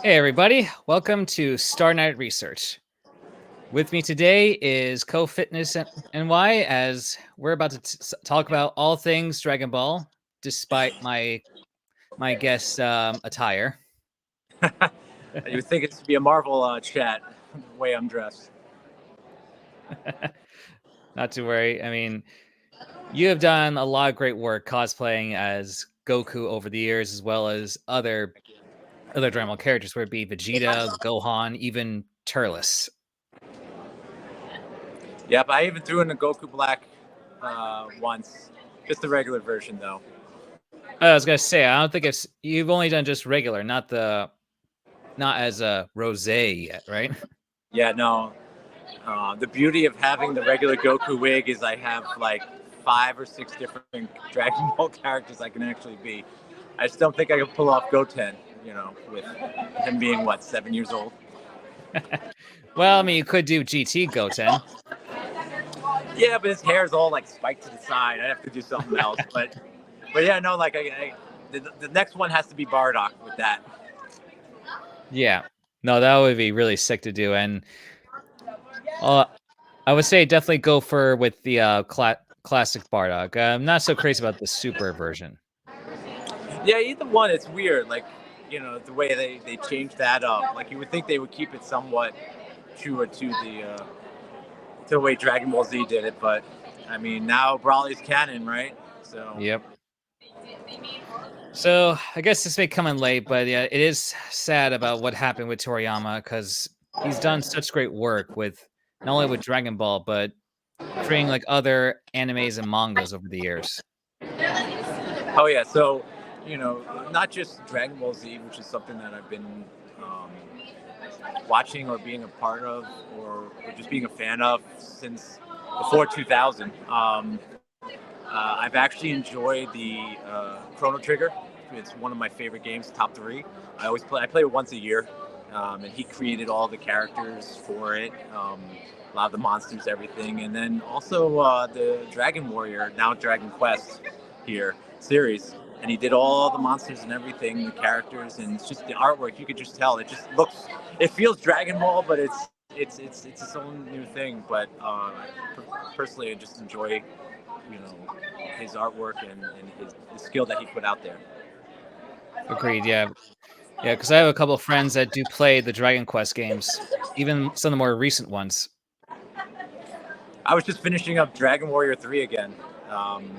Hey, everybody. Welcome to Star Night Research. With me today is Co Fitness NY as we're about to talk about all things Dragon Ball, despite my guest attire. You would think it to be a Marvel chat, the way I'm dressed. Not to worry. I mean, you have done a lot of great work cosplaying as Goku over the years, as well as other Dragon Ball characters, whether it be Vegeta, Gohan, even Turles. Yep, I even threw in a Goku Black once. Just the regular version, though. I was gonna say, I don't think you've only done just regular, not as a rose yet, right? Yeah, no. The beauty of having the regular Goku wig is I have like 5 or 6 different Dragon Ball characters I can actually be. I just don't think I can pull off Goten, with him being, 7 years old? Well, I mean, you could do GT Goten. Yeah, but his hair is all like spiked to the side. I'd have to do something else. But yeah, no, like the next one has to be Bardock with that. Yeah. No, that would be really sick to do. And I would say definitely go for with the classic Bardock. I'm not so crazy about the super version. Yeah, either one. It's weird, like the way they changed that up. Like you would think they would keep it somewhat truer to the way Dragon Ball Z did it, but I mean now Broly's canon, right? So Yep. So I guess this may come in late, but yeah, it is sad about what happened with Toriyama because he's done such great work with not only with Dragon Ball, but creating like other animes and mangas over the years. oh yeah, so not just Dragon Ball Z, which is something that I've been um, watching or being a part of, or just being a fan of since before 2000. I've actually enjoyed the Chrono Trigger. It's one of my favorite games, top 3. I play it once a year, and he created all the characters for it, a lot of the monsters, everything, and then also the Dragon Warrior, now Dragon Quest, here series. And he did all the monsters and everything, the characters, and it's just the artwork. You could just tell it just looks, it feels Dragon Ball, but it's its own new thing. But personally, I just enjoy his artwork and the skill that he put out there. Agreed. Yeah, yeah. Because I have a couple of friends that do play the Dragon Quest games, even some of the more recent ones. I was just finishing up Dragon Warrior 3 again. Um,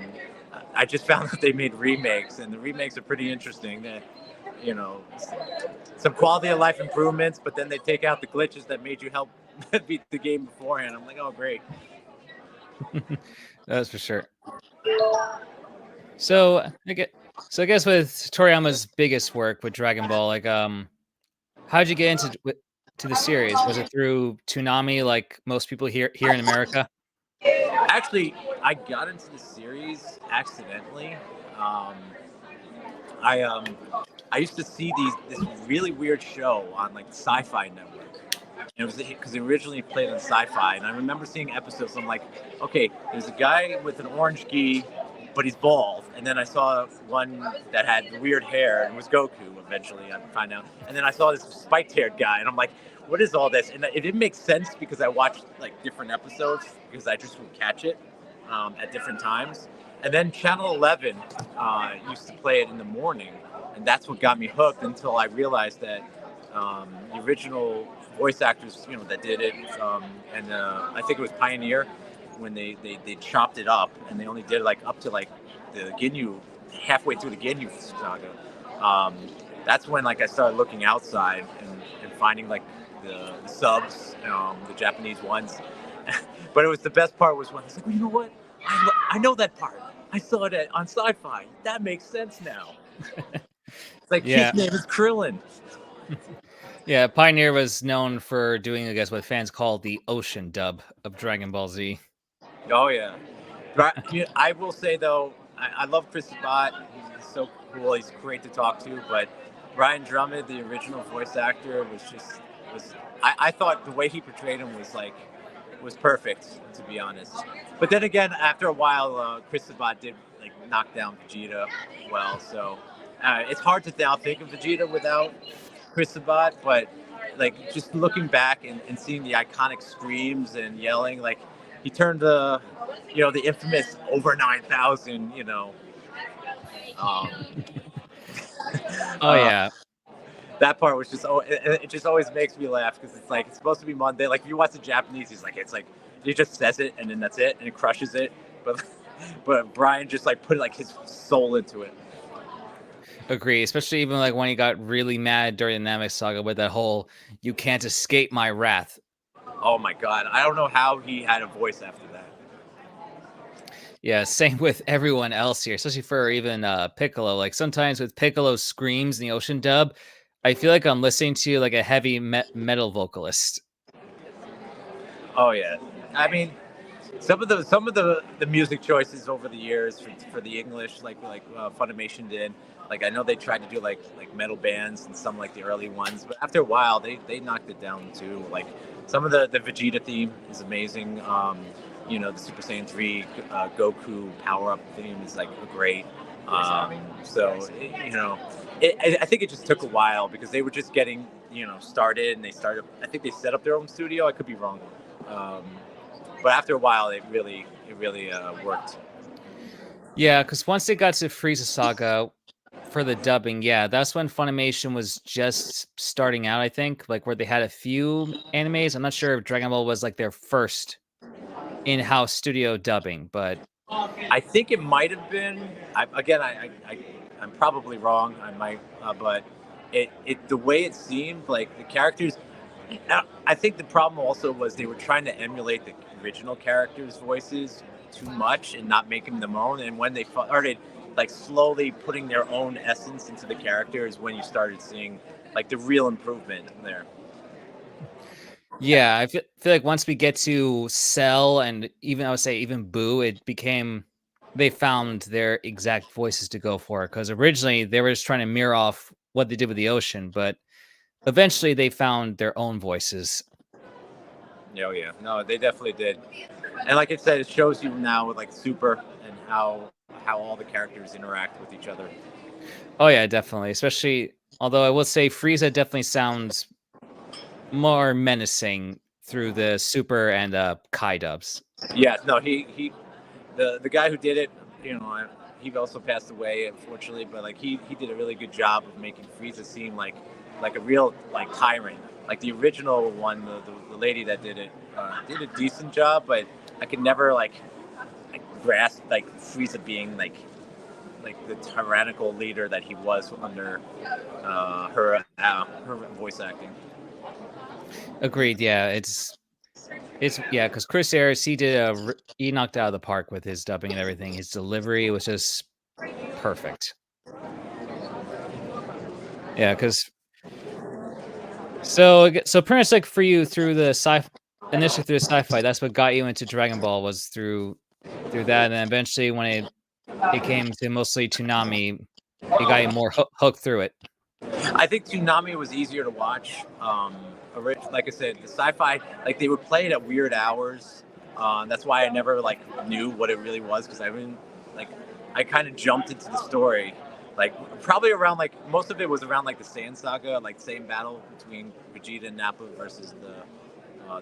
I just found that they made remakes, and the remakes are pretty interesting. That you know, some quality of life improvements, but then they take out the glitches that made you help beat the game beforehand. I'm like, oh great. That's for sure. So I guess with Toriyama's biggest work with Dragon Ball, like how'd you get to the series? Was it through Toonami, like most people here in America? Actually, I got into the series accidentally. Um, I I used to see this really weird show on like Sci-Fi Network. And it was because it originally played on Sci-Fi, and I remember seeing episodes. I'm like, okay, there's a guy with an orange gi, but he's bald. And then I saw one that had weird hair and was Goku. Eventually, I find out. And then I saw this spiked-haired guy, and I'm like, what is all this? And it didn't make sense because I watched like different episodes because I just would catch it at different times. And then Channel 11 used to play it in the morning, and that's what got me hooked until I realized that the original voice actors, that did it, and I think it was Pioneer when they chopped it up, and they only did like up to like the Ginyu, halfway through the Ginyu saga. That's when like I started looking outside and finding like the subs, the Japanese ones. But it was the best part was when I was like, well, you know what? I know that part. I saw it on Sci-Fi. That makes sense now. It's like Yeah. his name is Krillin. Yeah, Pioneer was known for doing, I guess, what fans call the ocean dub of Dragon Ball Z. Oh yeah. I will say though, I love Chris Sabat. He's so cool. He's great to talk to. But Brian Drummond, the original voice actor, was. I thought the way he portrayed him was perfect, to be honest. But then again, after a while, Chris Sabat did like knock down Vegeta well. So it's hard to now think of Vegeta without Chris Sabat, but like just looking back and seeing the iconic screams and yelling, like he turned the infamous over 9,000, um, Oh uh, yeah. that part was just it just always makes me laugh because it's like it's supposed to be Monday. Like if you watch the Japanese, it's like he just says it and then that's it and it crushes it. But but Brian just like put like his soul into it. Agree, especially even like when he got really mad during the Namek saga with that whole "you can't escape my wrath." Oh my god, I don't know how he had a voice after that. Yeah, same with everyone else here, especially for even Piccolo. Like sometimes with Piccolo's screams in the Ocean dub, I feel like I'm listening to like a heavy metal vocalist. Oh yeah, I mean some of the music choices over the years for the English, like Funimation did. Like I know they tried to do like metal bands and some like the early ones, but after a while they knocked it down too. Like some of the Vegeta theme is amazing. The Super Saiyan 3 Goku power up theme is like great. I think it just took a while because they were just getting started and they started. I think they set up their own studio. I could be wrong. Um, but after a while, it really worked. Yeah, because once they got to Frieza Saga for the dubbing, yeah, that's when Funimation was just starting out, I think, like where they had a few animes. I'm not sure if Dragon Ball was like their first in-house studio dubbing, but I think it might have been. I'm probably wrong. I might, but the way it seemed like the characters. I think the problem also was they were trying to emulate the original characters' voices too much and not making them own. And when they started like slowly putting their own essence into the characters, when you started seeing like the real improvement there. yeah, I feel like once we get to Cell and even I would say even Boo, it became they found their exact voices to go for. Because originally they were just trying to mirror off what they did with the ocean, but eventually they found their own voices. Oh yeah, no, they definitely did. And like I said, it shows you now with like Super and how all the characters interact with each other. Oh yeah, definitely. Especially although I will say Frieza definitely sounds more menacing through the Super and Kai dubs. Yeah, no, the guy who did it, he also passed away unfortunately, but like he did a really good job of making Frieza seem like a real like tyrant. Like the original one, the lady that did a decent job, but I could never like grasp like Frieza being like the tyrannical leader that he was under her voice acting. Agreed. Yeah, it's yeah, because Chris Ayres he knocked it out of the park with his dubbing and everything. His delivery was just perfect. Yeah, because so pretty much like for you through the initially through the sci-fi, that's what got you into Dragon Ball was through that, and then eventually when it came to mostly Toonami, it got you more hooked through it. I think Toonami was easier to watch. Like I said, the sci-fi, like they would play it at weird hours. That's why I never like knew what it really was because like I kind of jumped into the story, like probably around like most of it was around like the Saiyan saga, like same battle between Vegeta and Nappa versus the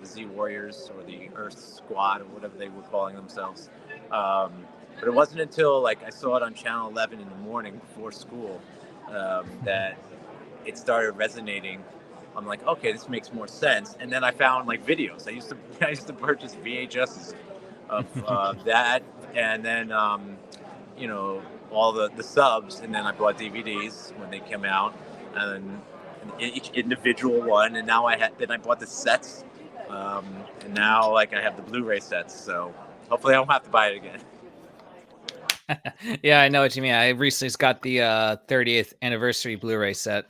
Z Warriors or the Earth Squad or whatever they were calling themselves. But it wasn't until like I saw it on Channel 11 in the morning before school that it started resonating. I'm like, okay, this makes more sense. And then I found like videos. I used to purchase VHSs of that, and then all the subs, and then I bought DVDs when they came out, and each individual one. And now I bought the sets, and now like I have the Blu-ray sets. So hopefully I don't have to buy it again. Yeah, I know what you mean. I recently just got the 30th anniversary Blu-ray set.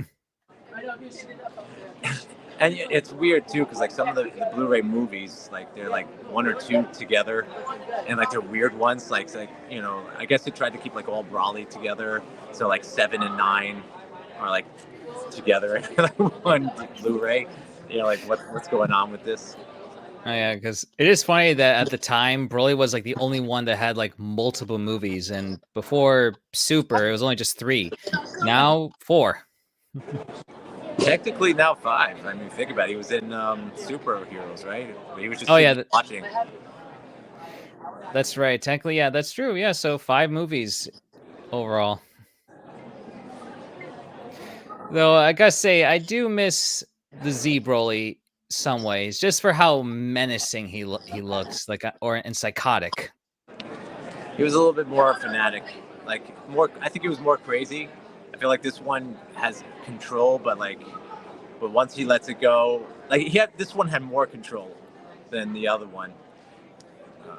And it's weird too, because like some of the Blu-ray movies, like they're like one or two together, and like they're weird ones. Like I guess they tried to keep like all Brawly together, so like 7 and 9 are like together in like one Blu-ray. Like what's going on with this? Oh yeah, because it is funny that at the time Broly was like the only one that had like multiple movies, and before Super it was only just 3. Now 4. Technically now 5. I mean, think about it. He was in Superheroes, right? He was just Oh sitting yeah, watching. that's right. Technically, yeah, that's true. Yeah, so 5 movies overall. Though I gotta say, I do miss the Z Broly some ways, just for how menacing he looks, like, or and psychotic. He was a little bit more fanatic, like more. I think he was more crazy. I feel like this one has control, but once he lets it go, like this one had more control than the other one. Uh,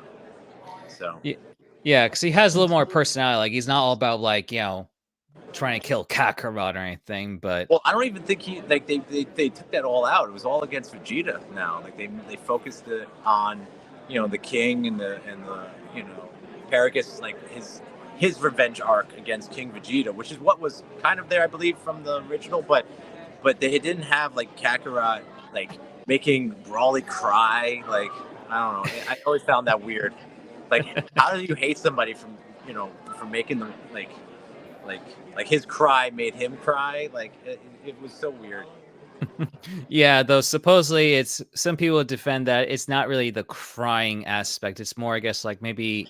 so, Yeah, yeah, because he has a little more personality. Like he's not all about like trying to kill Kakarot or anything, but well, I don't even think he like they took that all out. It was all against Vegeta now. Like they focused it on, the king and the Paragus, like his revenge arc against King Vegeta, which is what was kind of there, I believe, from the original. But they didn't have like Kakarot like making Brawly cry. Like, I don't know. I always found that weird. Like, how do you hate somebody from making them like like his cry made him cry? Like, it was so weird. yeah, though supposedly it's some people defend that it's not really the crying aspect. It's more, I guess, like maybe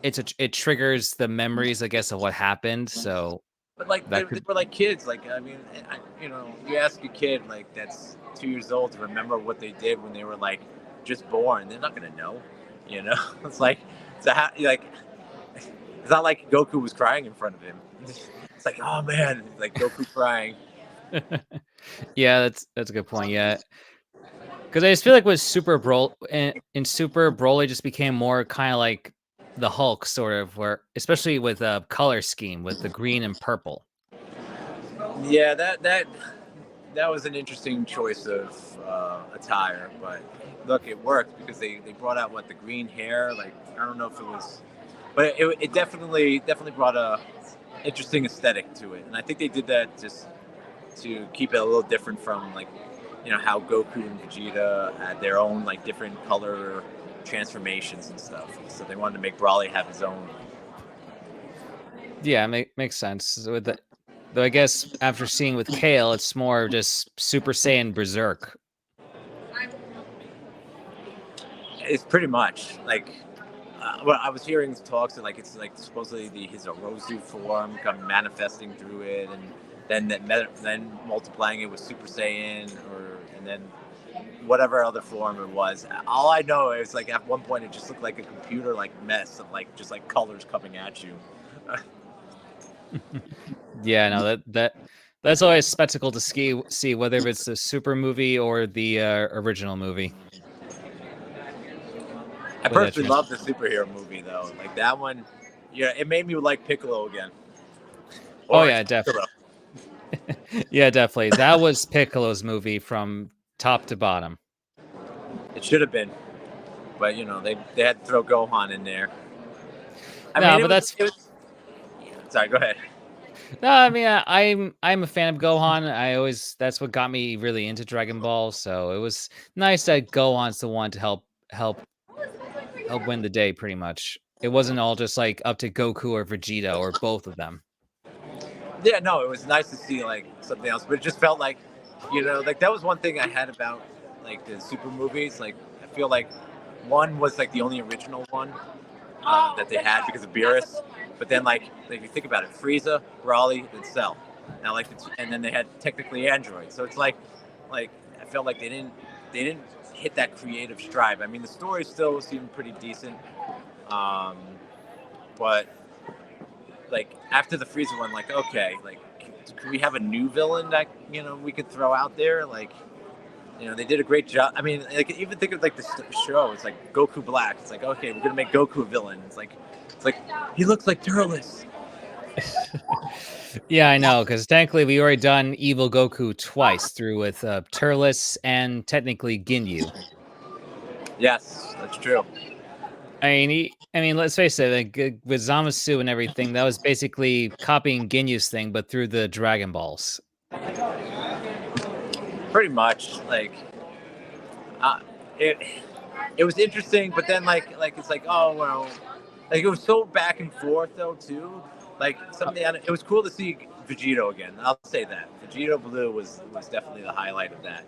it triggers the memories, I guess, of what happened. So But like they that could, were like kids. Like, I mean, you ask a kid like that's 2 years old to remember what they did when they were like just born. They're not gonna know. You know, it's like like it's not like Goku was crying in front of him. It's like, oh man, like Goku crying. yeah, that's a good point. Yeah, because I just feel like with Super Brawl in Super Broly just became more kind of like the Hulk sort of, where especially with a color scheme with the green and purple. Yeah, that was an interesting choice of attire, but look, it worked because they brought out the green hair. Like, I don't know if it was, but it definitely brought a interesting aesthetic to it, and I think they did that just to keep it a little different from like how Goku and Vegeta had their own like different color transformations and stuff. So they wanted to make Brawly have his own. Yeah, makes sense. So with the, though I guess after seeing with Kale, it's more just Super Saiyan Berserk. It's pretty much like. Well, I was hearing talks that like it's like supposedly his Orozu form come manifesting through it, and then multiplying it with Super Saiyan, and then whatever other form it was. All I know is like at one point it just looked like a computer like mess of like just like colors coming at you. Yeah, no, that's always a spectacle to see whether it's the Super movie or the original movie. I With that personally trans- love the superhero movie though. Like that one, yeah, it made me like Piccolo again. oh Or yeah, Piccolo. yeah, definitely. That was Piccolo's movie from top to bottom. It should have been, but they had to throw Gohan in there. I No, mean, but that's it was. Sorry, go ahead. no. I mean, I'm a fan of Gohan. I always that's what got me really into Dragon Ball. So it was nice that Gohan's the one to help win the day. Pretty much, it wasn't all just like up to Goku or Vegeta or both of them. Yeah, no, it was nice to see like something else, but it just felt like, like that was one thing I had about like the super movies. Like, I feel like one was like the only original one that they had because of Beerus, but then like if you think about it, Frieza, Brawly, and Cell. Now and then they had technically Android. So it's like I felt like they didn't hit that creative stride. I mean, the story still seemed pretty decent, um, but like after the Frieza one, like okay, like can we have a new villain that we could throw out there? Like they did a great job. I mean, like even think of like the show. It's like Goku Black. It's like okay, we're gonna make Goku a villain. It's like he looks like Turles. Yeah, I know, because technically we already done Evil Goku twice through with Turles and technically Ginyu. Yes, that's true. I mean, let's face it, like with Zamasu and everything, that was basically copying Ginyu's thing, but through the Dragon Balls. Pretty much. Like uh, it it was interesting, but then like it's like oh well, like it was so back and forth though too. Like Uh, something it was cool to see Vegito again. I'll say that Vegito Blue was definitely the highlight of that.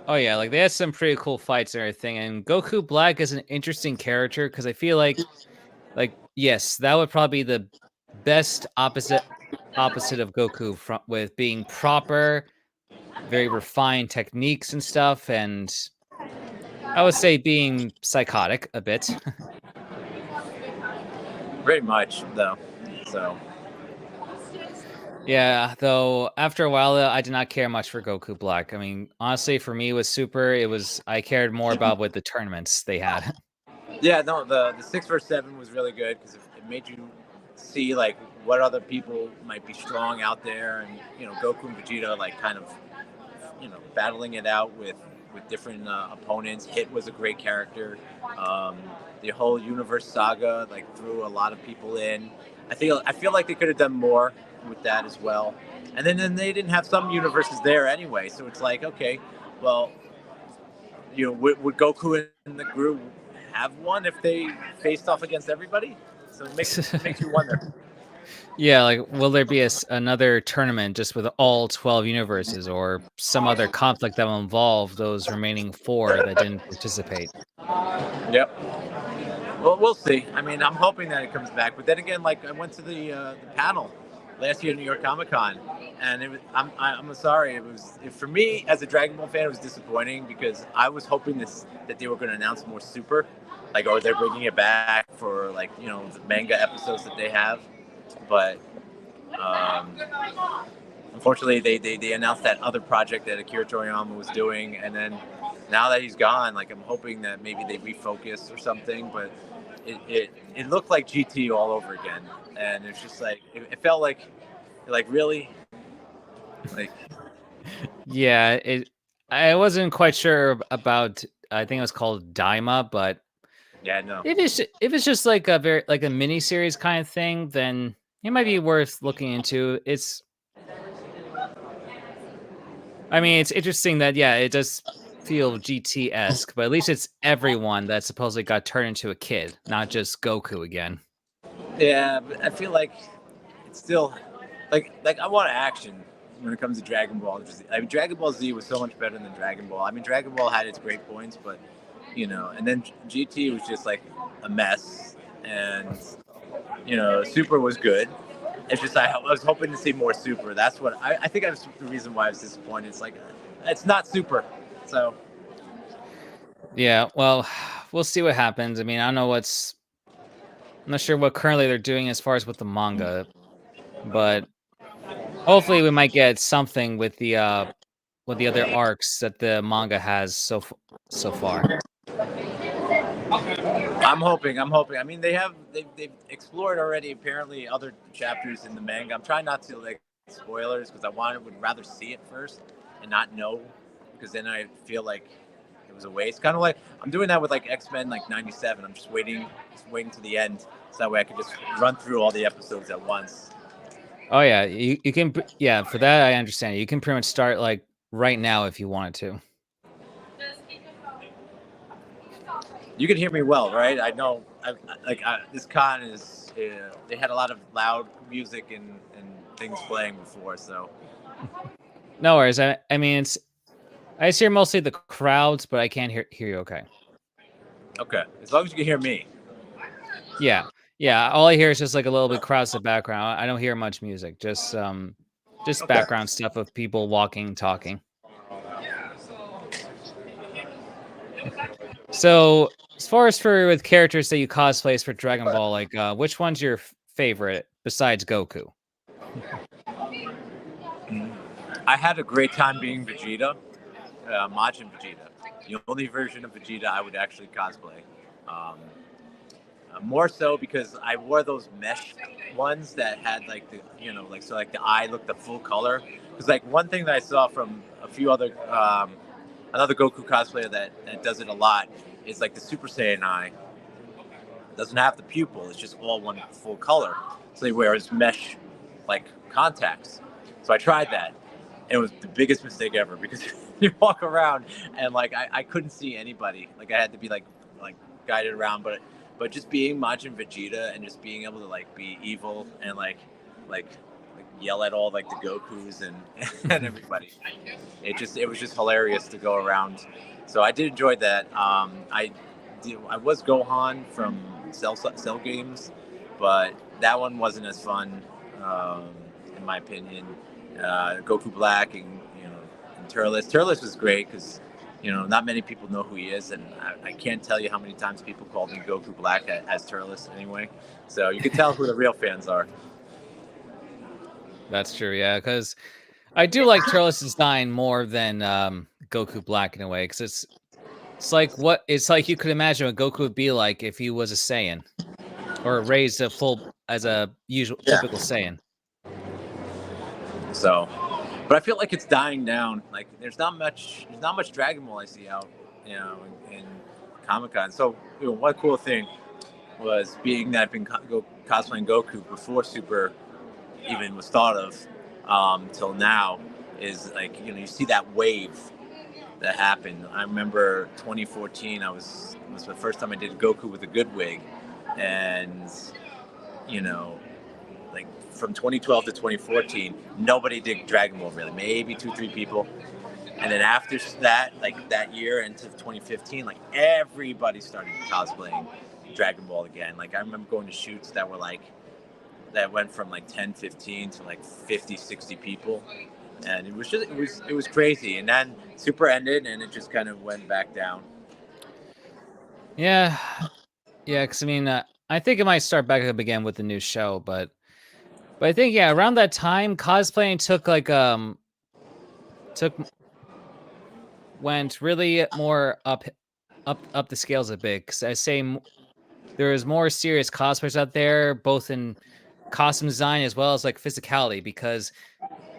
Oh yeah, like they had some pretty cool fights and everything. And Goku Black is an interesting character because I feel like yes, that would probably be the best opposite of Goku from with being proper, very refined techniques and stuff, and I would say being psychotic a bit. Very much though. So Yeah, though after a while, I did not care much for Goku Black. I mean, honestly, for me with Super, I cared more about what the tournaments they had. yeah, no, the 6 vs 7 was really good because it made you see like what other people might be strong out there, and Goku and Vegeta like kind of battling it out with different opponents. Hit was a great character. Um, the whole universe saga like threw a lot of people in. I feel like they could have done more with that as well. And then they didn't have some universes there anyway, so it's like okay, well, would Goku and the group have one if they faced off against everybody? So it makes you wonder. Yeah, like will there be another tournament just with all 12 universes or some other conflict that will involve those remaining four that didn't participate? Yep. Well, we'll see. I mean, I'm hoping that it comes back. But then again, like I went to the panel last year at New York Comic Con, and I'm sorry. For me as a Dragon Ball fan, it was disappointing because I was hoping that they were going to announce more Super, like or they're bringing it back for like the manga episodes that they have, but um, unfortunately they announced that other project that Akira Toriyama was doing, and then now that he's gone, like I'm hoping that maybe they refocus or something, but it looked like GT all over again, and it's just like it felt like really like Yeah, I wasn't quite sure about I think it was called Daima, but yeah, no. if it's just like a very like a mini series kind of thing, then it might be worth looking into. I mean, it's interesting that yeah, it does feel GT-esque, but at least it's everyone that supposedly got turned into a kid, not just Goku again. Yeah, but I feel like it's still like I want action when it comes to Dragon Ball. I mean, Dragon Ball Z was so much better than Dragon Ball. I mean, Dragon Ball had its great points, but and then GT was just like a mess, and Super was good. It's just I was hoping to see more Super. That's what I think. That's the reason why I was disappointed. It's like it's not Super, so Yeah, well, we'll see what happens. I mean, I don't know I'm not sure what currently they're doing as far as with the manga, but hopefully we might get something with the other arcs that the manga has so far. I'm hoping. I'm hoping. I mean, they've explored already apparently other chapters in the manga. I'm trying not to like spoilers because would rather see it first and not know, because then I feel like it was a waste. Kind of like I'm doing that with like X-Men like '97. I'm just waiting to the end so that way I can just run through all the episodes at once. Oh yeah, you can yeah, for that I understand. You can pretty much start like right now if you wanted to. You can hear me well, right? I know. This con is. They had a lot of loud music and things playing before, so. No worries. I mean, I just hear mostly the crowds, but I can't hear you okay. Okay, as long as you can hear me. Yeah. Yeah, all I hear is just like a little bit crowds in the background. I don't hear much music. Just Okay. background stuff of people walking, talking. So, as far as for with characters that you cosplays for Dragon Ball, like which one's your favorite besides Goku? I had a great time being Vegeta, Majin Vegeta. The only version of Vegeta I would actually cosplay. Um, More so because I wore those mesh ones that had like like the eye looked the full color. Because like one thing that I saw from a few other another Goku cosplayer that does it a lot is like the Super Saiyan eye doesn't have the pupil. It's just all one full color. So he wears mesh like contacts. So I tried that. And it was the biggest mistake ever because you walk around and like I couldn't see anybody. Like I had to be like guided around, but just being Majin Vegeta and just being able to like be evil and like like yell at all like the Gokus and everybody. It was just hilarious to go around. So I did enjoy that. I was Gohan from Cell games, but that one wasn't as fun, in my opinion. Goku Black and and Turles. Turles was great because not many people know who he is, and I can't tell you how many times people called me Goku Black as Turles anyway. So you can tell who the real fans are. That's true, yeah, because I do like Turles' design more than Goku Black in a way, because it's like you could imagine what Goku would be like if he was a Saiyan or raised as a usual Yeah. typical Saiyan. So, but I feel like it's dying down. Like there's not much Dragon Ball I see out, in Comic Con. So one cool thing was being that I've been cosplaying Goku before Super even was thought of, till now, is like you see that wave that happened. I remember 2014. It was the first time I did Goku with a good wig, and you know like from 2012 to 2014, nobody did Dragon Ball really. Maybe 2-3 people, and then after that, like that year into 2015, like everybody started cosplaying Dragon Ball again. Like I remember going to shoots that went from like 10, 15 to like 50, 60 people, and it was crazy. And then Super ended, and it just kind of went back down. Yeah, yeah, because I mean, I think it might start back up again with the new show, but I think around that time, cosplaying took went really more up the scales a bit. Because I say there is more serious cosplayers out there, both in costume design as well as like physicality. Because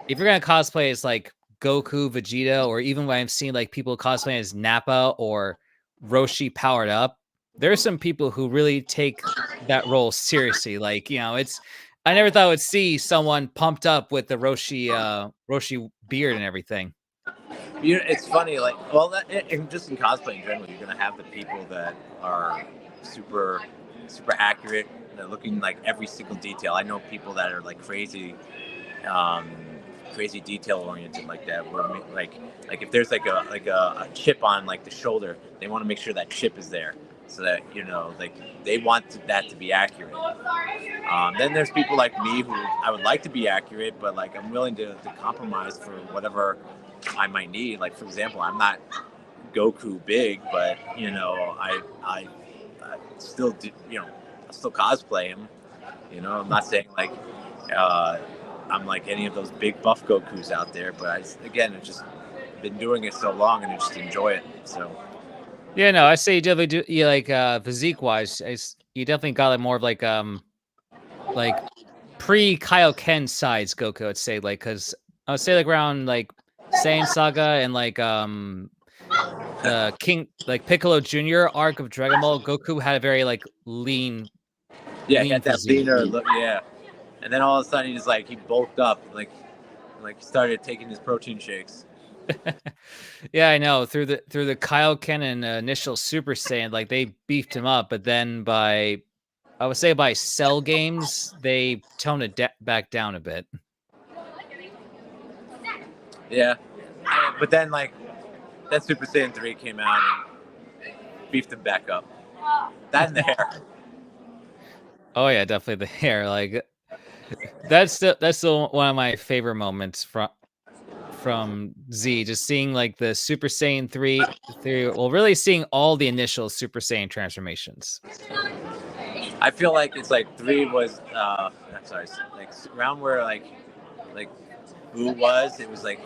if you're gonna cosplay as like Goku, Vegeta, or even when I've seen like people cosplaying as Nappa or Roshi powered up, there's some people who really take that role seriously. Like, it's I never thought I would see someone pumped up with the Roshi beard and everything. It's funny, like, well, just in cosplay in general, you're gonna have the people that are super, super accurate, they're looking like every single detail. I know people that are like um, crazy detail oriented like that. Where like if there's like a chip on like the shoulder, they want to make sure that chip is there, so that like they want that to be accurate. Then there's people like me who I would like to be accurate, but like I'm willing to compromise for whatever I might need. Like for example, I'm not Goku big, but I still do. I still cosplay him. I'm not saying like uh, I'm like any of those big buff Gokus out there, but again, it's just been doing it so long and I just enjoy it. So Yeah, no, I say you definitely do. You like physique wise, you definitely got like more of like pre Kaioken sides Goku. I'd say because I would say like around like Saiyan Saga and like the King like Piccolo Junior arc of Dragon Ball. Goku had a very like yeah, he lean had that physique. leaner look, yeah. And then all of a sudden he bulked up, like he started taking his protein shakes. Yeah, I know. Through the Kaioken and initial Super Saiyan, like they beefed him up, but then I would say by Cell games, they toned it back down a bit. Yeah, but then like that Super Saiyan 3 came out and beefed him back up. That and the hair. Oh yeah, definitely the hair. Like that's still one of my favorite moments from Z. Just seeing like the Super Saiyan 3, well, really seeing all the initial Super Saiyan transformations. I feel like it's like 3 was I'm sorry, like around where like Boo was. It was like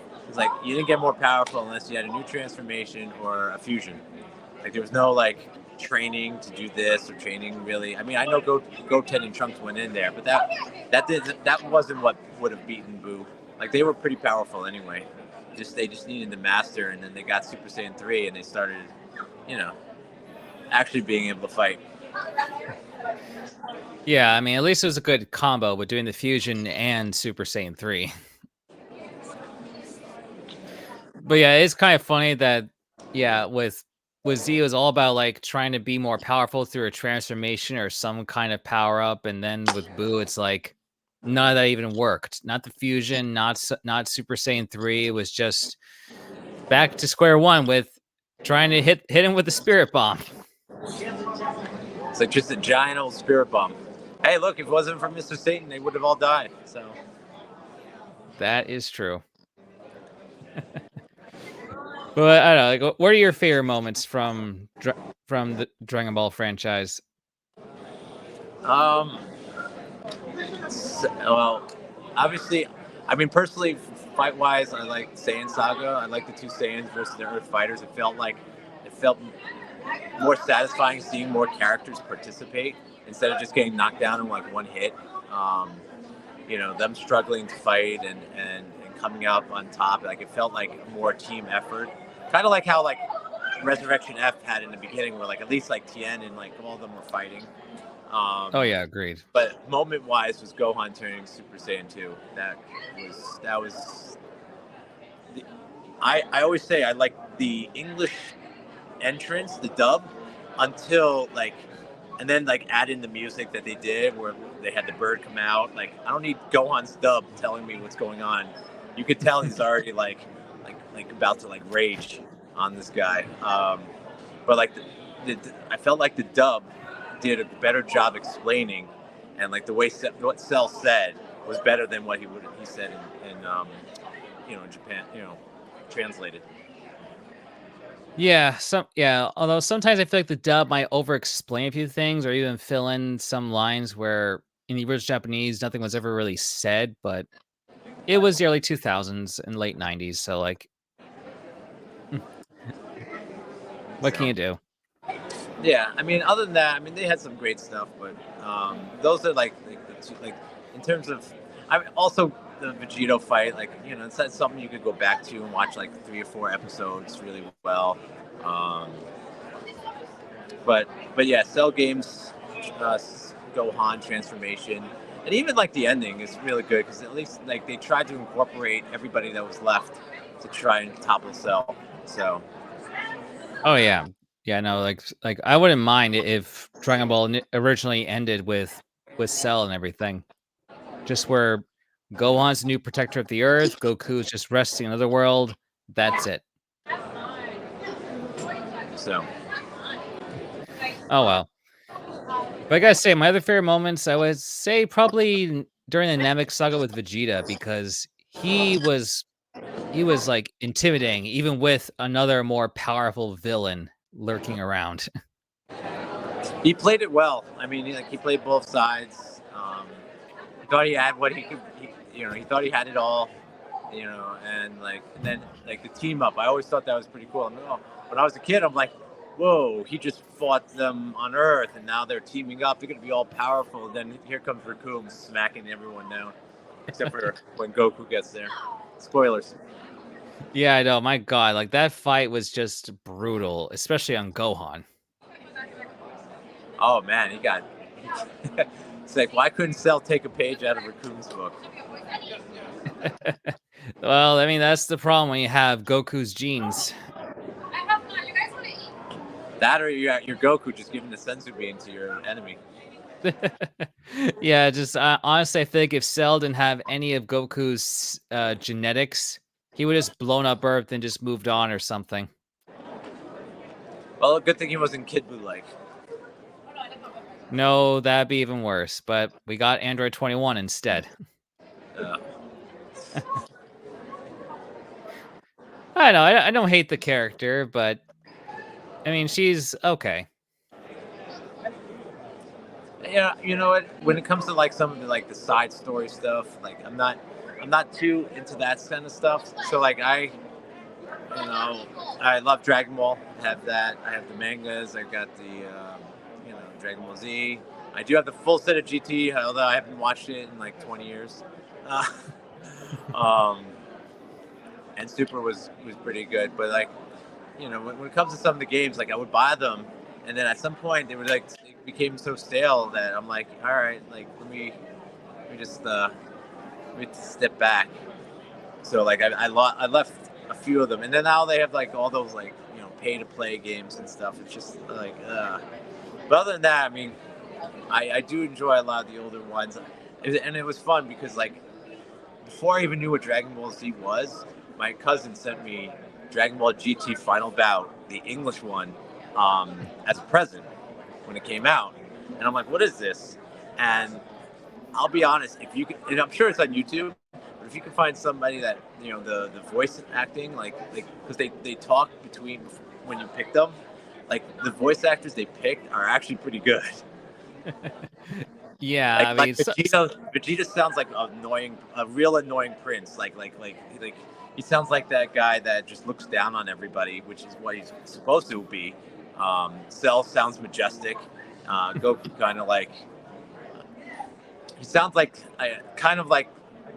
you didn't get more powerful unless you had a new transformation or a fusion. Like there was no like training to do this or training really. I mean, I know Goten and Trunks went in there, but that wasn't what would have beaten Boo. Like they were pretty powerful anyway. They just needed the master, and then they got Super Saiyan 3, and they started, you know, actually being able to fight. Yeah, I mean, at least it was a good combo with doing the fusion and Super Saiyan 3. But yeah, it's kind of funny that with Z it was all about like trying to be more powerful through a transformation or some kind of power up, and then with Boo, it's like none of that even worked. Not the fusion, not Super Saiyan 3. It was just back to square one with trying to hit him with the spirit bomb. It's like just a giant old spirit bomb. Hey, look, if it wasn't for Mr. Satan, they would have all died. So that is true. But I don't know. Like, what are your favorite moments from the Dragon Ball franchise? Well, obviously, I mean, personally, fight-wise, I like Saiyan Saga. I like the two Saiyans versus the Earth Fighters. It felt more satisfying seeing more characters participate instead of just getting knocked down in like one hit. Them struggling to fight and coming up on top. Like it felt like a more team effort. Kind of like how like Resurrection F had in the beginning, where like at least like Tien and like all of them were fighting. Oh yeah, agreed. But moment-wise was Gohan turning Super Saiyan 2. That was. I always say I like the English entrance, the dub, until like, and then like add in the music that they did where they had the bird come out. Like I don't need Gohan's dub telling me what's going on. You could tell he's already like about to like rage on this guy. But like I felt like the dub did a better job explaining, and like the way what Cell said was better than what he said in Japan, translated. Yeah, although sometimes I feel like the dub might over-explain a few things or even fill in some lines where in the original Japanese nothing was ever really said, but it was the early 2000s and late 90s, so like what can you do? Yeah, I mean, other than that, I mean, they had some great stuff, but those are like the two, like in terms of, I mean, also the Vegito fight, like it's something you could go back to and watch like 3 or 4 episodes really well. But yeah, Cell Games, Gohan transformation, and even like the ending is really good because at least like they tried to incorporate everybody that was left to try and topple Cell. So. Oh yeah. Yeah, no, like I wouldn't mind if Dragon Ball originally ended with Cell and everything. Just where Gohan's the new protector of the Earth, Goku's just resting in another world. That's it. So. Oh well. But I gotta say, my other favorite moments, I would say probably during the Namek saga with Vegeta, because he was like intimidating, even with another more powerful villain lurking around. He played it well. I mean, he played both sides. He thought he had what he could. He thought he had it all. And then the team up. I always thought that was pretty cool. I mean, when I was a kid, I'm like, whoa, he just fought them on Earth, and now they're teaming up. They're gonna be all powerful. And then here comes Raccoon smacking everyone down, except for when Goku gets there. Spoilers. Yeah, I know. My God, like that fight was just brutal, especially on Gohan. Oh man, he got. It's like, why couldn't Cell take a page out of Raccoon's book? Well, I mean, that's the problem when you have Goku's genes. That or your Goku just giving the senzu bean to your enemy. Yeah, just honestly, I think if Cell didn't have any of Goku's genetics, he would have just blown up Earth and just moved on or something. Well, good thing he wasn't Kid Buu-like. No, that'd be even worse. But we got Android 21 instead. I know. I don't hate the character, but I mean, she's okay. Yeah, you know what? When it comes to like some of the side story stuff, like I'm not too into that kind of stuff. So like I love Dragon Ball. I have that. I have the mangas. I've got the Dragon Ball Z. I do have the full set of GT, although I haven't watched it in like 20 years. And Super was pretty good, but like when it comes to some of the games, like I would buy them, and then at some point they became so stale that I'm like, all right, like let me just step back. So like I left a few of them, and then now they have like all those like pay to play games and stuff. It's just like but other than that, I mean, I do enjoy a lot of the older ones. And it was fun because like before I even knew what Dragon Ball Z was, my cousin sent me Dragon Ball GT Final Bout, the English one, as a present when it came out. And I'm like, what is this? And I'll be honest, if you can, and I'm sure it's on YouTube, but if you can find somebody that, you know, the voice acting, like because they talk between when you pick them, like the voice actors they picked are actually pretty good. Yeah, Like I like mean, Vegeta sounds like a real annoying prince. Like he sounds like that guy that just looks down on everybody, which is what he's supposed to be. Cell sounds majestic. Goku kind of like he sounds like kind of like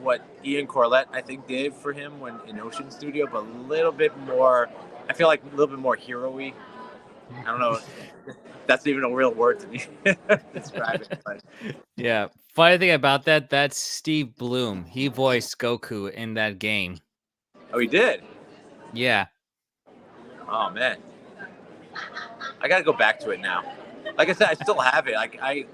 what Ian Corlett I think did for him when in Ocean Studio, but a little bit more. I feel like a little bit more hero-y. I don't know. That's even a real word to me describe it. But yeah. Funny thing about that, that's Steve Bloom. He voiced Goku in that game. oh, he did. Yeah. Oh man, I gotta go back to it now. Like I said, I still have it. Like I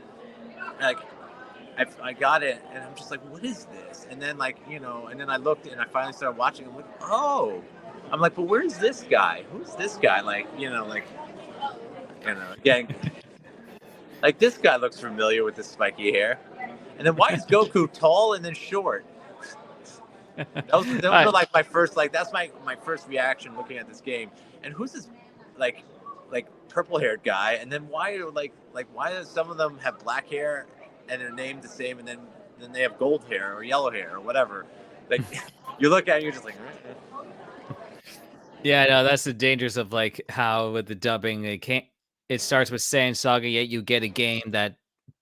got it, and I'm just like, what is this? And then like and then I looked, and I finally started watching. I'm like, oh, I'm like, but where's this guy? Who's this guy? Like again, like this guy looks familiar with this spiky hair. And then why is Goku tall and then short? Those are like my first that's my first reaction looking at this game. And who's this like purple haired guy? And then why why do some of them have black hair and they're named the same, and then they have gold hair or yellow hair or whatever? Like you look at it, you're just like. Yeah, no, that's the dangers of like how with the dubbing they can't. It starts with Saiyan Saga, yet you get a game that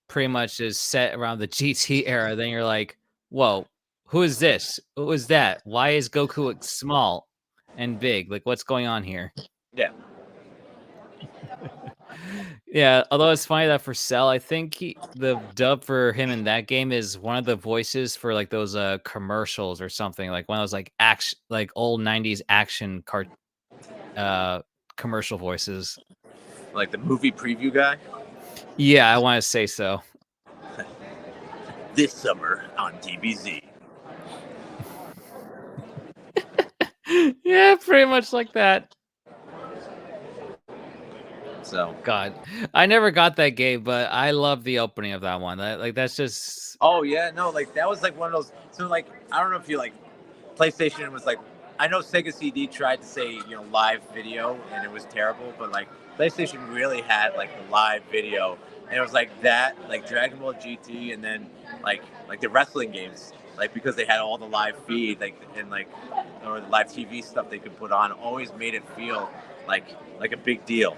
pretty much is set around the GT era. Then you're like, whoa, who is this? Who is that? Why is Goku small and big? Like, what's going on here? Yeah. Yeah, although it's funny that for Cell, I think the dub for him in that game is one of the voices for like those commercials or something, like one of those like action, like old 90s action commercial voices. Like the movie preview guy. Yeah, I want to say so. This summer on DBZ. Yeah, pretty much like that. So God, I never got that game, but I love the opening of that one. That's just. oh yeah, no, like that was like one of those. So like I don't know if you like PlayStation was like, I know Sega CD tried to say live video and it was terrible, but like PlayStation really had like the live video, and it was like that, like Dragon Ball GT, and then like the wrestling games, like because they had all the live feed, like and like or the live TV stuff they could put on, always made it feel like a big deal.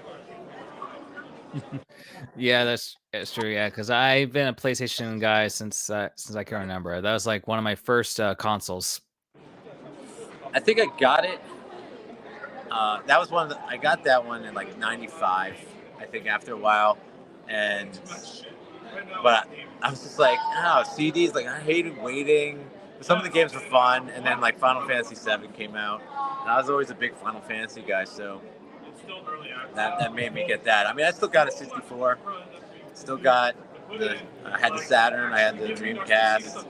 Yeah, that's true. Yeah, because I've been a PlayStation guy since I can remember. That was like one of my first consoles. I think I got it. That was one of I got that one in like '95. I think after a while, but I was just like, CDs. Like I hated waiting. Some of the games were fun, and then like Final Fantasy VII came out, and I was always a big Final Fantasy guy, so that made me get that. I mean, I still got a 64. Still got I had the Saturn. I had the Dreamcast.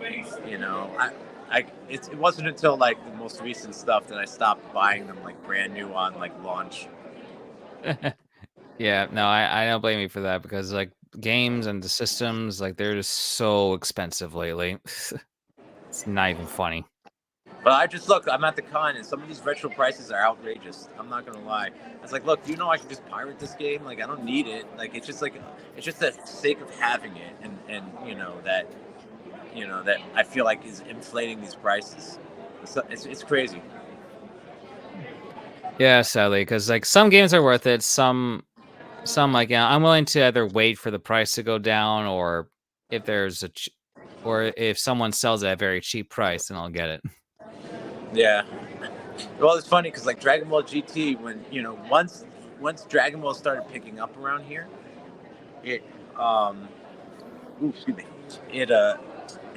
It wasn't until like the most recent stuff that I stopped buying them like brand new on like launch. Yeah, no, I don't blame you for that because like games and the systems, like they're just so expensive lately. It's not even funny. But I just look, I'm at the con, and some of these retro prices are outrageous. I'm not gonna lie. I was like, look, I can just pirate this game? Like, I don't need it. Like, it's just the sake of having it, and that I feel like is inflating these prices. It's crazy. Yeah, sadly, because like some games are worth it. Some like I'm willing to either wait for the price to go down, or if there's or if someone sells it at a very cheap price, then I'll get it. Yeah. Well, it's funny because like Dragon Ball GT, when once Dragon Ball started picking up around here, it excuse me, it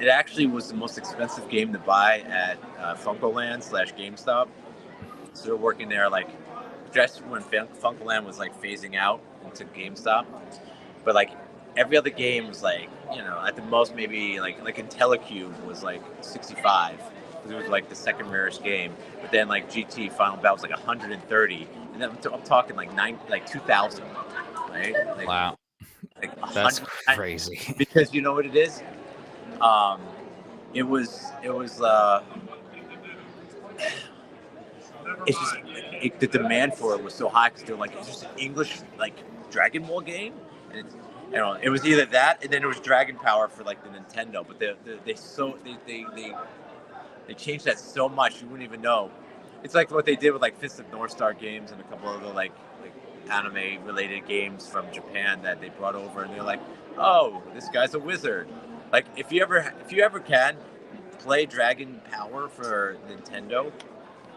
actually was the most expensive game to buy at Funkoland / GameStop. So working there like just when Funkoland was like phasing out into GameStop, but like every other game was like, at the most maybe like IntelliCube was like 65. It was like the second rarest game. But then like GT Final Battle was like 130, and then I'm talking like 2000, right? Wow, Like that's 100. crazy. Because you know what it is? It was it's just the demand for it was so high because they're like, it's just an English like Dragon Ball game, and it was either that and then it was Dragon Power for like the Nintendo, but they changed that so much you wouldn't even know. It's like what they did with like Fist of North Star games and a couple other like anime related games from Japan that they brought over, and they're like, oh, this guy's a wizard. Like if you ever can play Dragon Power for Nintendo,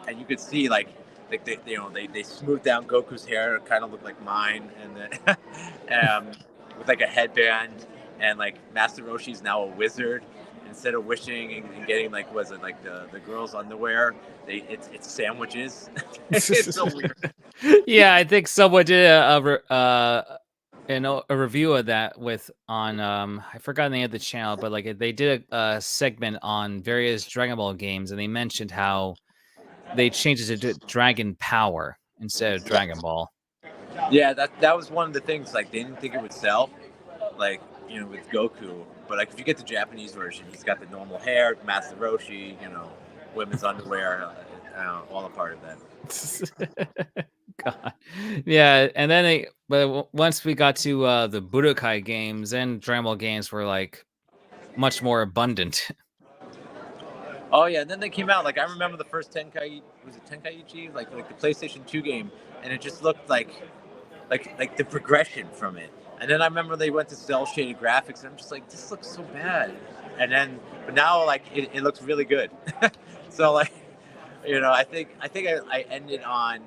and you could see like they smoothed down Goku's hair, kind of looked like mine, and then with like a headband, and like Master Roshi's now a wizard. Instead of wishing and getting like was it like the girls' underwear, it's sandwiches. It's so weird. Yeah, I think someone did a review of that with on I forgot the name of the channel, but like they did a segment on various Dragon Ball games, and they mentioned how they changed it to Dragon Power instead of Dragon Ball. Yeah, that was one of the things. Like they didn't think it would sell, like with Goku. But like if you get the Japanese version, he's got the normal hair, Master Roshi, women's underwear, all a part of that. God, yeah, and then once we got to the Budokai games and Dragon Ball games were like much more abundant. Oh yeah, and then they came out. Like I remember the first Tenkai, was it Tenkaichi? Like the PlayStation 2 game, and it just looked like the progression from it. And then I remember they went to cell shaded graphics, and I'm just like, this looks so bad. And then, but now like it looks really good. So like, I think I ended on,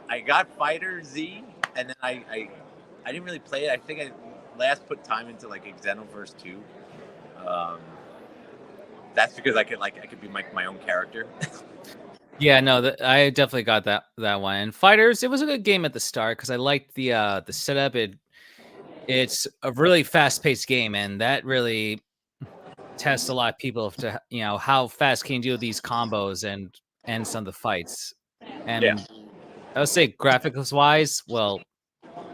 I got Fighter Z, and then I didn't really play it. I think I last put time into like Xenoverse 2. Um, that's because I could be my own character. Yeah, no, I definitely got that one. And Fighters, it was a good game at the start because I liked the setup. It's a really fast paced game, and that really tests a lot of people to how fast can you do these combos and end some of the fights. Yeah. And I would say graphics wise, well,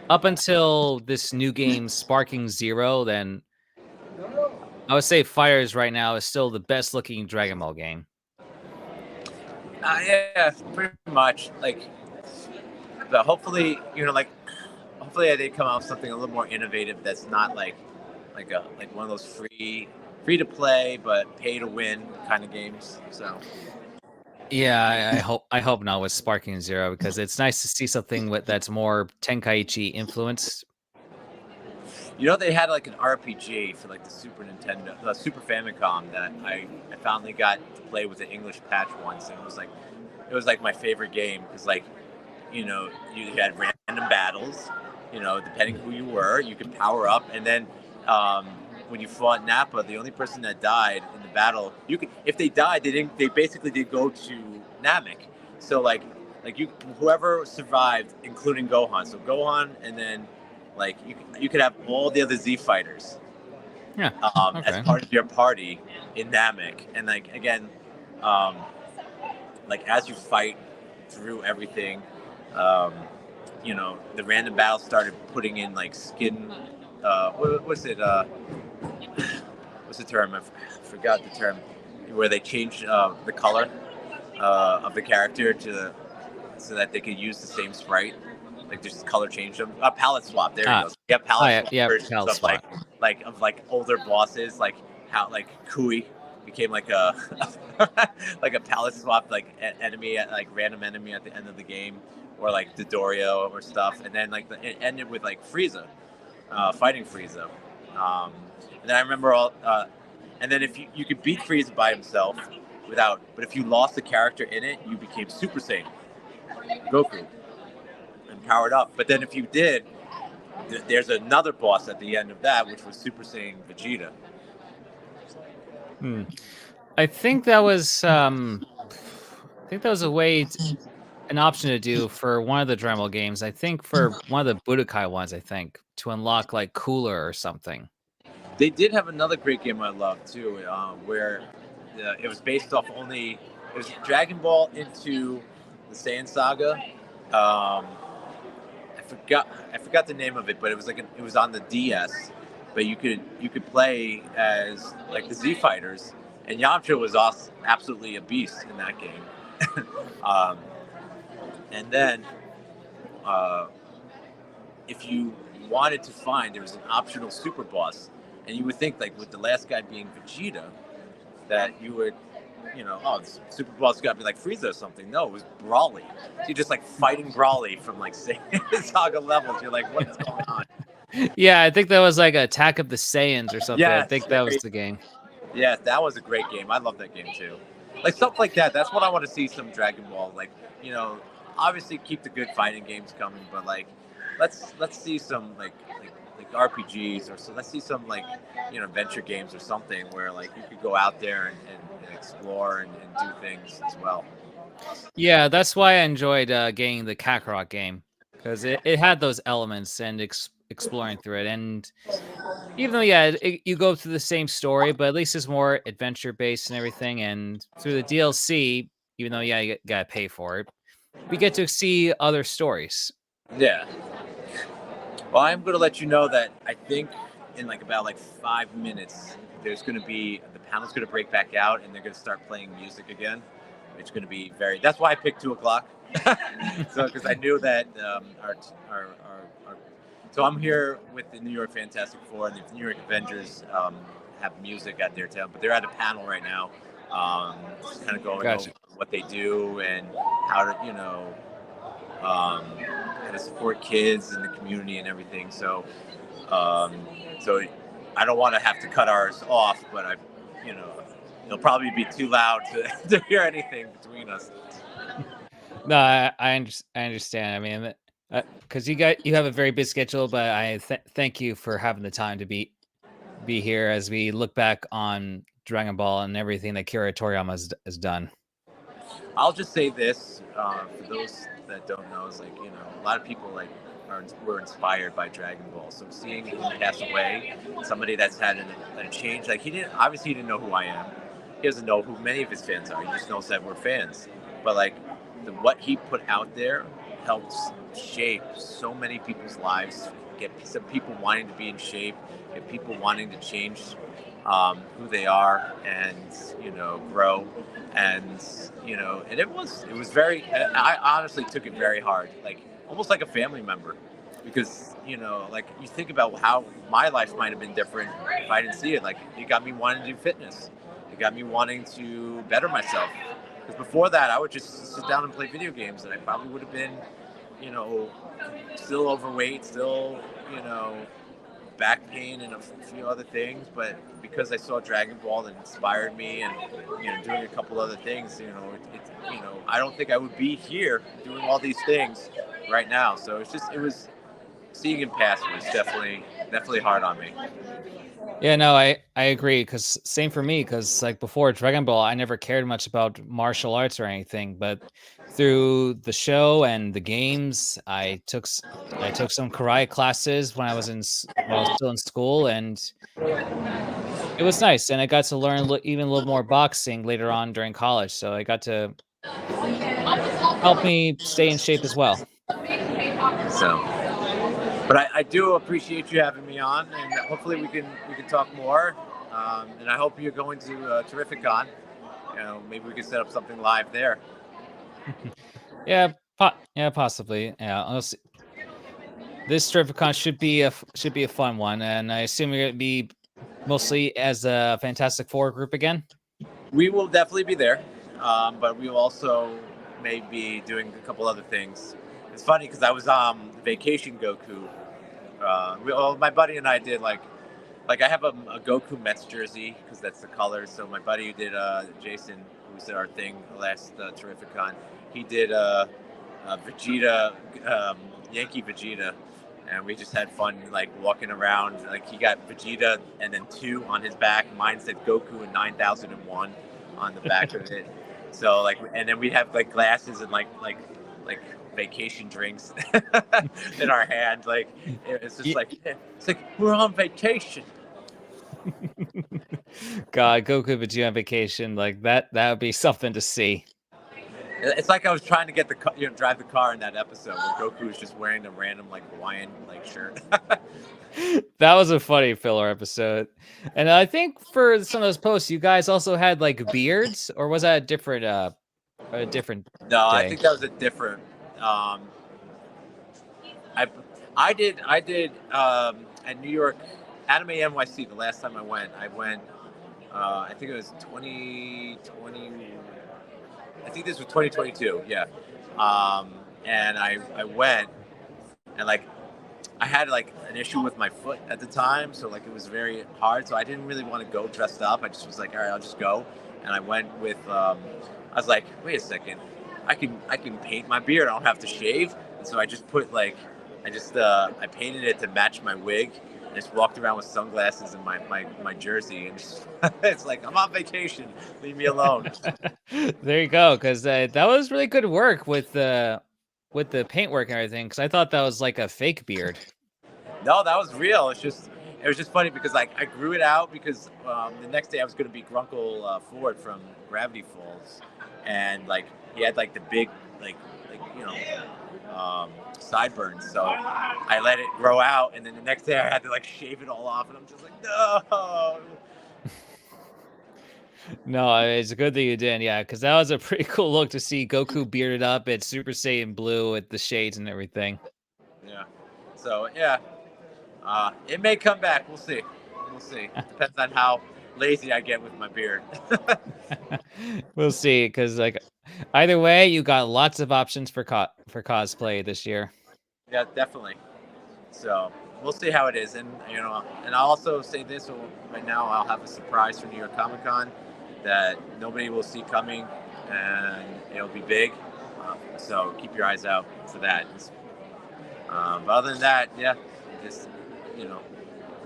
up until this new game Sparking Zero, then I would say Fighters right now is still the best looking Dragon Ball game. Yeah, pretty much. Like, but hopefully, hopefully they come out with something a little more innovative that's not like one of those free to play but pay to win kind of games. So Yeah, I hope not with Sparking Zero because it's nice to see something that's more Tenkaichi influenced. they had like an RPG for like the Super Nintendo, the Super Famicom that I finally got to play with the English patch once, and it was like my favorite game because you had random battles. Depending who you were, you could power up, and then when you fought Nappa, the only person that died in the battle, if they died, they basically did go to Namek. So whoever survived, including Gohan. So Gohan, and then like you could have all the other Z fighters Yeah. as Okay. part of your party in Namek, and like again, um, like as you fight through everything, um, the random battles started putting in like skin. What's it? What's the term? I forgot the term. Where they changed the color of the character so that they could use the same sprite. Like just color change them. Palette swap. There you go. So you have palette swap versions palette of swap. like older bosses, like how like Kui became like a like a palette swap enemy like random enemy at the end of the game, or like Dodorio or stuff, and then it ended with like Frieza, fighting Frieza, and then I remember and then if you could beat Frieza by himself but if you lost the character in it, you became Super Saiyan Goku and powered up. But then if you did, there's another boss at the end of that, which was Super Saiyan Vegeta. I think that was a way. an option to do for one of the Dragon Ball games. I think for one of the Budokai ones, I think to unlock like Cooler or something. They did have another great game I loved too, where it was based off only it was Dragon Ball into the Saiyan Saga. I forgot the name of it, but it was it was on the DS. But you could play as like the Z Fighters, and Yamcha was also absolutely a beast in that game. um, and then if you wanted to find, there was an optional super boss, and you would think like with the last guy being Vegeta, that you would, oh, this super boss got to be like Frieza or something. No, it was Brawly. So you're just like fighting Brawly from like Saga levels. You're like, what's going on? Yeah, I think that was like Attack of the Saiyans or something. Yes, I think that was the game. Yeah, that was a great game. I love that game too. Like stuff like that. That's what I want to see some Dragon Ball. Like, obviously keep the good fighting games coming, but like let's see some like RPGs, or so let's see some like adventure games or something where like you could go out there and explore and do things as well. Yeah, that's why I enjoyed getting the Kakarot game, because it had those elements and exploring through it. And even though, yeah, you go through the same story, but at least it's more adventure based and everything. And through the DLC, even though, yeah, you gotta pay for it, we get to see other stories. Yeah. Well, I'm going to let you know that I think in like about like 5 minutes, there's going to be the panel's going to break back out, and they're going to start playing music again. It's going to be that's why I picked 2:00. So, because I knew that so I'm here with the New York Fantastic Four and the New York Avengers have music at their town, but they're at a panel right now, just kind of going over what they do and how to, how to support kids in the community and everything. So, so I don't want to have to cut ours off, but it'll probably be too loud to hear anything between us. No, I understand. I mean, because you have a very busy schedule, but I thank you for having the time to be here as we look back on Dragon Ball and everything that Akira Toriyama has done. I'll just say this for those that don't know, is like a lot of people were inspired by Dragon Ball. So seeing him pass away, somebody that's had a change, like he didn't know who I am. He doesn't know who many of his fans are. He just knows that we're fans. But like what he put out there helps shape so many people's lives. Get some people wanting to be in shape. Get people wanting to change who they are and grow. And and it was very. I honestly took it very hard, like almost like a family member, because like you think about how my life might have been different if I didn't see it. Like it got me wanting to do fitness. It got me wanting to better myself. Because before that, I would just sit down and play video games, and I probably would have been, still overweight, still, back pain and a few other things. But because I saw Dragon Ball, that inspired me, and doing a couple other things, I don't think I would be here doing all these things right now. So it was seeing him pass was definitely hard on me. Yeah, no, I agree, because same for me, because like before Dragon Ball, I never cared much about martial arts or anything, but through the show and the games, I took some karate classes when I was when I was still in school, and it was nice, and I got to learn even a little more boxing later on during college, so I got to help me stay in shape as well. So, but I do appreciate you having me on, and hopefully we can talk more. And I hope you're going to Terrificon. Maybe we can set up something live there. Yeah, possibly. Yeah, honestly, this Terrificon should be a fun one, and I assume you're gonna be mostly as a Fantastic Four group again. We will definitely be there, but we will also may be doing a couple other things. It's funny because I was Vacation Goku. My buddy and I did like I have a Goku Mets jersey because that's the color. So my buddy who did Jason, who did our thing last Terrificon, he did Vegeta, Yankee Vegeta, and we just had fun like walking around. Like he got Vegeta and then 2 on his back. Mine said Goku and 9001 on the back of it. So like, and then we'd have like glasses and like like vacation drinks in our hand. Like it's just like we're on vacation. God, Goku Vegeta on vacation, like that would be something to see. It's like I was trying to get drive the car in that episode where Goku was just wearing a random like Hawaiian like shirt. That was a funny filler episode. And I think for some of those posts, you guys also had like beards, or was that a different No, I day? think that was a different. I I did at New York Anime NYC the last time I went. I think it was 2020. I think this was 2022. Yeah. And I went and like I had like an issue with my foot at the time, so like it was very hard. So I didn't really want to go dressed up. I just was like, all right, I'll just go. And I went with. I was like, wait a second, I can paint my beard. I don't have to shave. And so I just put like, I painted it to match my wig. And just walked around with sunglasses and my jersey, and just, it's like I'm on vacation. Leave me alone. There you go, because that was really good work with the paintwork and everything. Because I thought that was like a fake beard. No, that was real. It was just funny because like I grew it out because the next day I was going to be Grunkle Ford from Gravity Falls, and like he had like the big like sideburns. So I let it grow out, and then the next day I had to like shave it all off, and I'm just like, no. No, it's good that you did, yeah, because that was a pretty cool look to see Goku bearded up at Super Saiyan Blue with the shades and everything. Yeah. So yeah, it may come back. We'll see. We'll see. Depends on how lazy I get with my beard. We'll see, because like either way, you got lots of options for cosplay this year. Yeah, definitely. So we'll see how it is, and and I'll also say this: right now, I'll have a surprise for New York Comic Con that nobody will see coming, and it'll be big. So keep your eyes out for that. But other than that, yeah, just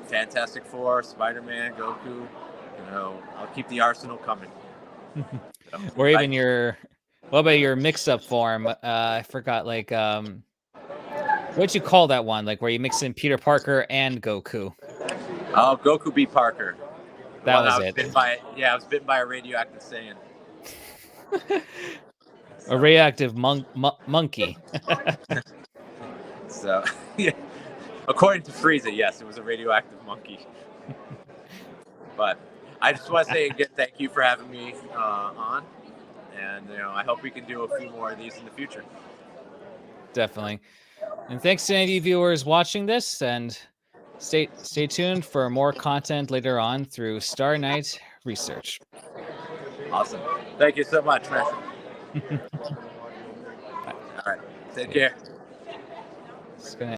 Fantastic Four, Spider-Man, Goku. I'll keep the arsenal coming. So, Or even what about your mix-up form? I forgot, like, what'd you call that one? Like, where you mix in Peter Parker and Goku? Oh, Goku B. Parker. That was I was it. I was bitten by a radioactive Saiyan. A radioactive monkey. So, yeah. According to Frieza, yes, it was a radioactive monkey. But I just want to say again, thank you for having me on, and I hope we can do a few more of these in the future. Definitely. And thanks to any of you viewers watching this, and stay tuned for more content later on through Star Night Research. Awesome. Thank you so much, man. All right. Take care. It's gonna